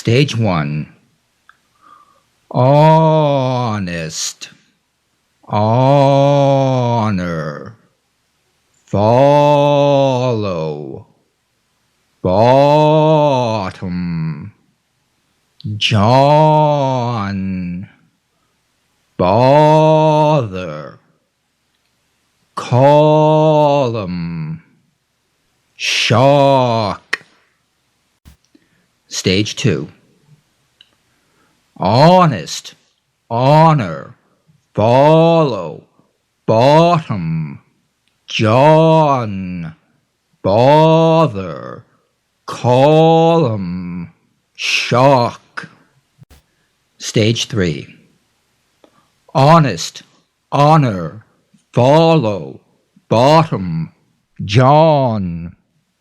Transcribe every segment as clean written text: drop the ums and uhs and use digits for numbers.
Stage 1. Honest, honor, follow, bottom, John, bother, column, shock. Stage 2. Honest, honor, follow, bottom, John, bother, column, shock. Stage 3. Honest, honor, follow, bottom, John,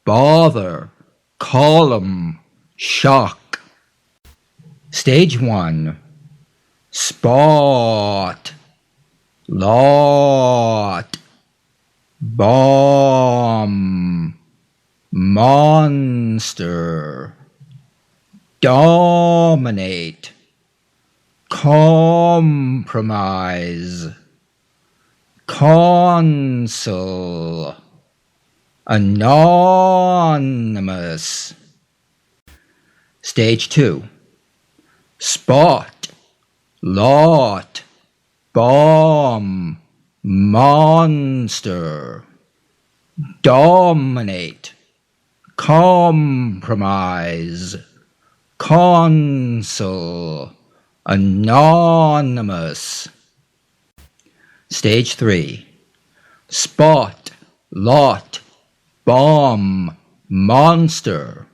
bother, column, shock. Stage 1. Spot, lot, bomb, monster, dominate, compromise, consul, anonymous. Stage 2. Spot, lot, bomb, monster, dominate, compromise, consul, anonymous. Stage 3. Spot, lot, bomb, monster,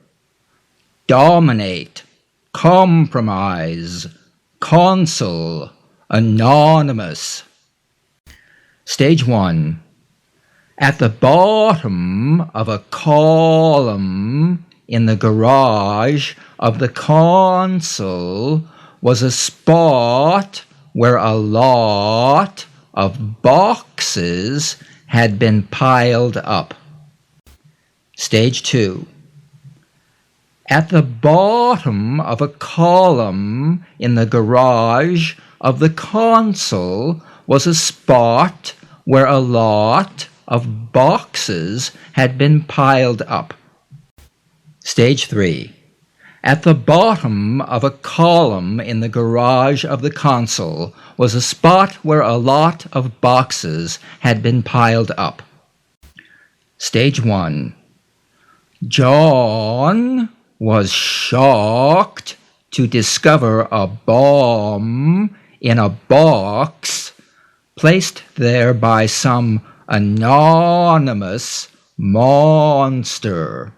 dominate, compromise, consul, anonymous. Stage 1. At the bottom of a column in the garage of the console was a spot where a lot of boxes had been piled up. Stage 2. At the bottom of a column in the garage of the console was a spot where a lot of boxes had been piled up. Stage 3. At the bottom of a column in the garage of the console was a spot where a lot of boxes had been piled up. Stage 1. John was shocked to discover a bomb in a box placed there by some anonymous monster.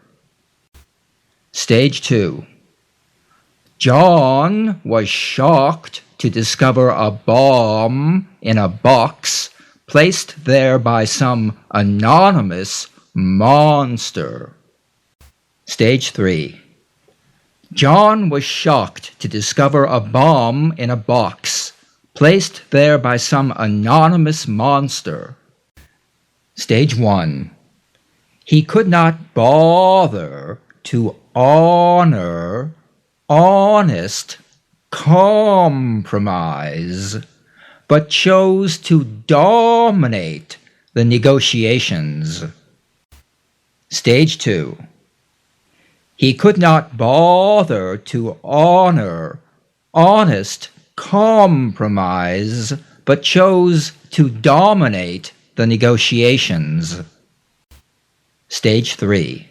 Stage 2. John was shocked to discover a bomb in a box placed there by some anonymous monster. Stage 3. John was shocked to discover a bomb in a box placed there by some anonymous monster. Stage 1. He could not bother to honor honest compromise, but chose to dominate the negotiations. Stage 2. He could not bother to honor honest compromise, but chose to dominate the negotiations. Stage 3.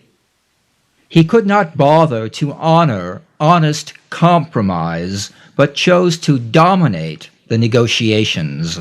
He could not bother to honor honest compromise, but chose to dominate the negotiations.